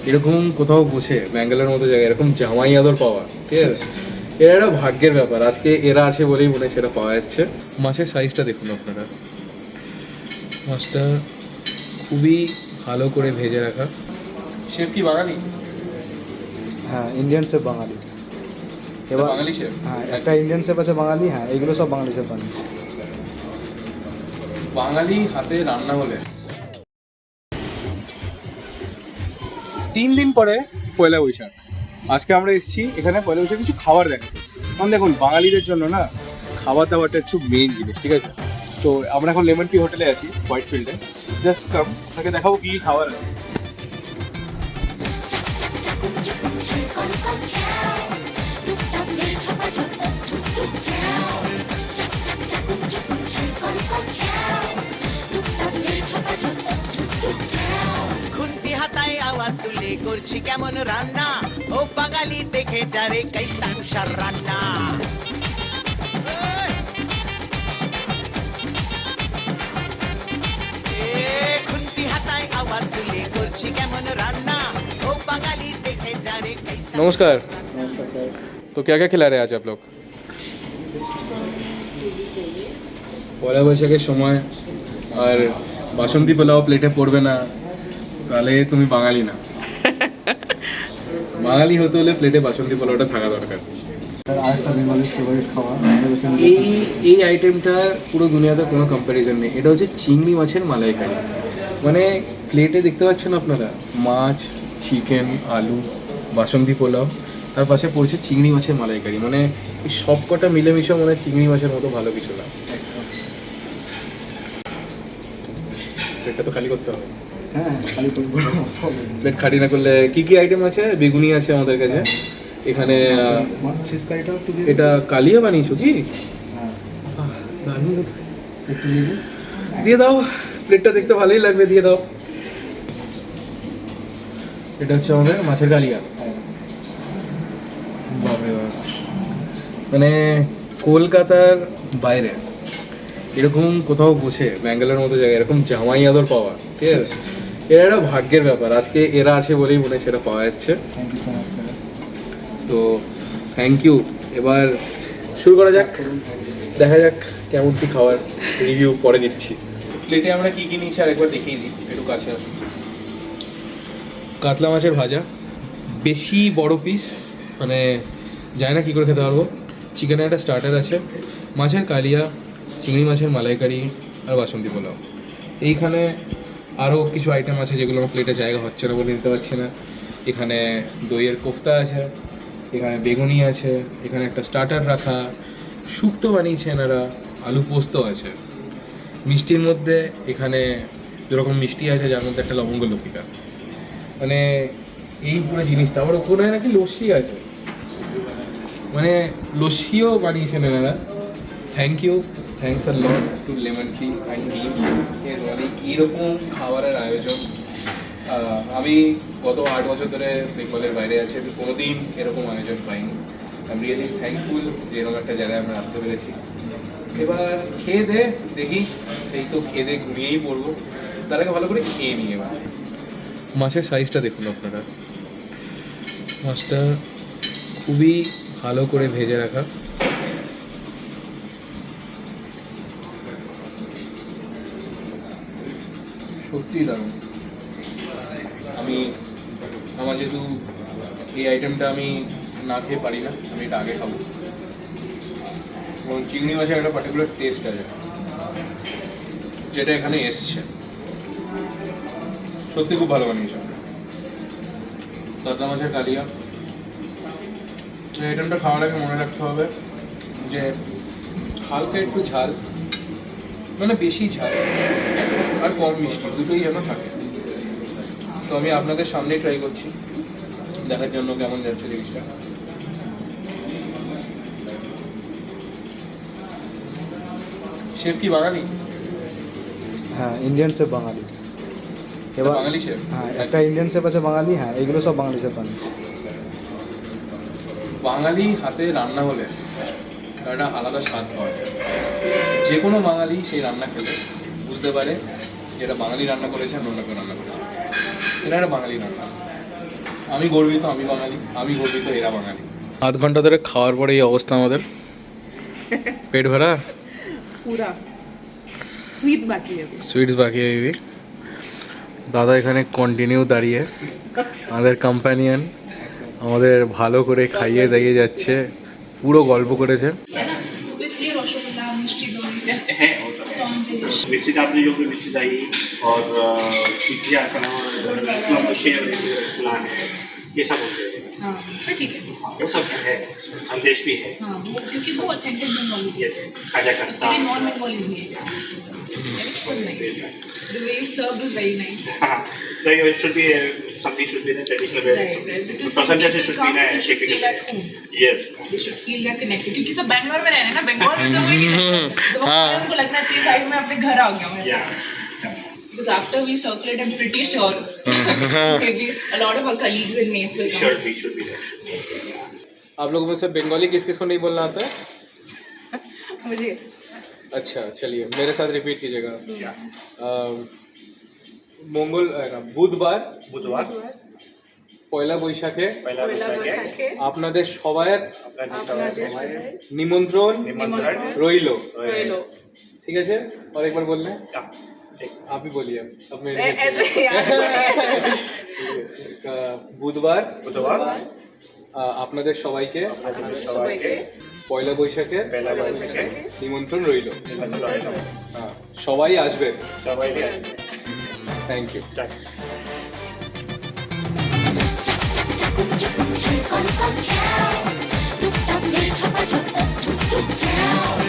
এরকম কোথাও বসে ব্যাঙ্গালোর মতো জায়গায় এরকম জামাই আদর পাওয়া, ঠিক আছে, এরা একটা ভাগ্যের ব্যাপার। আজকে এরা আছে বলেই মনে হয় সেটা পাওয়া যাচ্ছে। মাছের সাইজটা দেখুন আপনারা, মাছটা খুবই ভালো করে ভেজে রাখা। শেফ কি বাঙালি? হ্যাঁ, ইন্ডিয়ান শেফ বাঙালি। এবার বাঙালি শেফ? হ্যাঁ, একটা ইন্ডিয়ান শেফ আছে বাঙালি। হ্যাঁ, এগুলো সব বাঙালি শেফ বানিয়েছে। বাঙালি হাতে রান্না হলে 3 দিন পরে পয়লা বৈশাখ। আজকে আমরা এসেছি এখানে পয়লা বৈশাখ কিছু খাবার দেখাতে। কারণ দেখুন, বাঙালিদের জন্য না খাবার দাবারটা একটু মেইন জিনিস, ঠিক আছে? তো আমরা এখন লেমন টি হোটেলে আছি, হোয়াইট ফিল্ডে। জাস্ট কাম, আপনাকে দেখাবো কী কী খাবার আছে। খুন্তি হাতায় আওয়াজ তুলে করছি কেমন রান্না, ও বাঙালি দেখে যারে কাইসা কুষার রান্না। খুন্তি হাতায় আওয়াজ তুলে করছি কেমন রান্না, ও বাঙালি দেখে যারে কাইসা। नमस्कार। নমস্কার স্যার। तो क्या क्या खिला रहे हैं आज आप लोग? পয়লা বৈশাখের সময় আর বাসন্তী পোলাও প্লেটে পড়বে না, তাহলে তুমি বাঙালি না। বাঙালি হতে হলে প্লেটে বাসন্তী পোলাওটা থাকা দরকার। স্যার, আরেকটা বেঙ্গলের ফেভারিট খাবার আমাদের হচ্ছে এই আইটেমটার পুরো দুনিয়াতে কোনো কম্প্যারিজন নেই। এটা হচ্ছে চিংড়ি মাছের মালাইকারি। মানে প্লেটে দেখতে পাচ্ছেন আপনারা, মাছ, চিকেন, আলু, বাসন্তী পোলাও, তার পাশে পড়ছে চিংড়ি মাছের মালাইকারি। মানে এই সব কটা মিলেমিশে মনে হয় চিংড়ি মাছের মতো ভালো কিছু না। প্লেটটা তো খালি করতে হবে। হ্যাঁ, খালি করবো। প্লেট খালি না করলে কি কি আইটেম আছে? বেগুনি আছে আমাদের কাছে এখানে। ফিশ কারিটাও একটু দিয়ে এটা কালিয়া বানিয়েছো কি? হ্যাঁ, দারুণ। একটু দিয়ে দিন। দিয়ে দাও, প্লেটটা দেখতে ভালোই লাগবে, দিয়ে দাও। এটা হচ্ছে আমাদের মাছের কালিয়া। হ্যাঁ। বাপরে বাপ, মানে কলকাতার বাইরে এরকম কোথাও বসে ব্যাঙ্গালোর মতো জায়গায় এরকম জামাই আদর পাওয়া, ঠিক আছে, এরা একটা ভাগ্যের ব্যাপার। আজকে এরা আছে বলেই মনে হয় সেটা পাওয়া যাচ্ছে। Thank you so much sir. তো থ্যাংক ইউ। এবার শুরু করা যাক, দেখা যাক কেমন কি খাবার, রিভিউ পরে দিচ্ছি। প্লেটে আমরা কি কি নিয়েছি আর একবার দেখিয়ে দিই, একটু কাছে আসুন। কাতলা মাছের ভাজা, বেশি বড় পিস, মানে যায় না কী করে খেতে পারবো। চিকেনের একটা স্টার্টার আছে, মাছের কালিয়া, চিংড়ি মাছের মালাইকারি আর বাসন্তী পোলাও। এইখানে আরও কিছু আইটেম আছে যেগুলো আমার প্লেটে জায়গা হচ্ছে না বলে নিতে পারছি না। এখানে দইয়ের কোফতা আছে, এখানে বেগুনি আছে, এখানে একটা স্টার্টার রাখা, শুক্তো বানিয়েছে এনারা, আলু পোস্ত আছে। মিষ্টির মধ্যে এখানে দুরকম মিষ্টি আছে, যার মধ্যে একটা লবঙ্গ লতিকা। মানে এই পুরো জিনিসটা। আবার ওখানে নাকি লস্যি আছে, মানে লস্যিও বানিয়েছেন এনারা। Thank you, thanks a lot to lemon tree and team. এর মানে এইরকম খাবারের আয়োজন আমি গত 8 বছর ধরে বেঙ্গলের বাইরে আছি, আমি কোনোদিন এরকম আয়োজন পাইনি। আই এম রিয়েলি থ্যাঙ্কফুল যে এরকম একটা জায়গায় আমরা আসতে পেরেছি। এবার খেয়ে দে দেখি, সেই তো খেয়ে দে ঘুমিয়েই পড়বো, তার আগে ভালো করে খেয়ে নিই। এবার মাছের সাইজটা দেখুন আপনারা, মাছটা খুবই ভালো করে ভেজে রাখা। সত্যি দারুণ। আমার যেহেতু এই আইটেমটা আমি না খেয়ে পারি না, আমি এটা আগে খাবো। এবং চিংড়ি মাছের একটা পার্টিকুলার টেস্ট আছে যেটা এখানে এসছে, সত্যি খুব ভালো বানিয়েছে। কাতলা মাছের কালিয়া, এই আইটেমটা খাওয়ার আগে মনে রাখতে হবে যে হালকা একটু ঝাল, মানে বেশি ঝাল আর কম মিষ্টি দুটোই যেন থাকে। তো আমি আপনাদের সামনেই ট্রাই করছি দেখার জন্য কেমন যাচ্ছে জিনিসটা। শেফ কি বাঙালি? হ্যাঁ, ইন্ডিয়ান শেফ বাঙালি। এবার বাঙালি শেফ? হ্যাঁ, একটা ইন্ডিয়ান শেফ আছে বাঙালি। হ্যাঁ, এগুলো সব বাঙালি শেফ বানিয়েছে। বাঙালি হাতে রান্না হলে একটা আলাদা স্বাদ পাওয়া যায়। যে কোনো বাঙালি সেই রান্না খেলে বুঝতে পারে যেটা বাঙালি রান্না করেছে আর অন্য কেউ রান্না করেছে, এটা একটা বাঙালি রান্না। আমি গর্বিত, আমি বাঙালি, আমি গর্বিত এরা বাঙালি। আধ ঘন্টা ধরে খাওয়ার পরে এই অবস্থা আমাদের। পেট ভরা, पूरा स्वीट्स बाकी है अभी। সুইটস বাকি হয়ে দাদা এখানে কন্টিনিউ দাঁড়িয়ে আমাদের কম্প্যানিয়ন, আমাদের ভালো করে খাইয়ে দাইয়ে যাচ্ছে, পুরো গল্প করেছে। है ना, तो इसलिए रसगुल्ला मिष्टी दही है होता है। सॉन्डेज मिर्ची आपने जो भी मिर्ची दही और पिज्जा का नाम शेयर प्लान है, ये सब होते हैं। हाँ फिर ठीक है। वो सब है, संदेश भी है, हाँ वो क्योंकि वो ऑथेंटिक बंगालीज है, yes, खाजा इसके खस्ता। लिए नॉन बंगालीज भी है। It was nice. The way you served was very nice. हाँ, like it should be something should be in a traditional way. Right, right. Because when Percentage people should be come, in a they should shaping feel way. at home. Yes. They should feel they're connected. क्योंकि सब बैंगलोर में रहने ना, बंगाल में तो वही नहीं रहता। जब हाँ। उनको लगना चाहिए भाई मैं अपने घर आ गया हूँ ऐसा। Yeah. Because after we circulate, I'm pretty sure maybe a lot of our colleagues and mates will come. Should be there. आप लोगों में से बंगाली किस किस को नहीं बोलना आता है? मुझे अच्छा चलिए मेरे साथ रिपीट कीजिएगा। मंगल বুধবার बुधवार পয়লা বৈশাখে पहला পয়লা বৈশাখে আপনাদের সবার আপনাদের সবাই নিমন্ত্রণ নিমন্ত্রণ রইল। রইলো। ठीक है और एक बार बोल लें, आप ही बोलिए अब मेरे ऐसे यार বুধবার बुधवार আপনাদের সবাইকে সবাইকে পয়লা বৈশাখে पहला बैसाखे নিমন্ত্রণ রইল। निमंत्रण रहेगा। হ্যাঁ, সবাই আসবেন। सबाई भी thank you. Check on the chow. Look up, choppa chop, tuk tuk cow.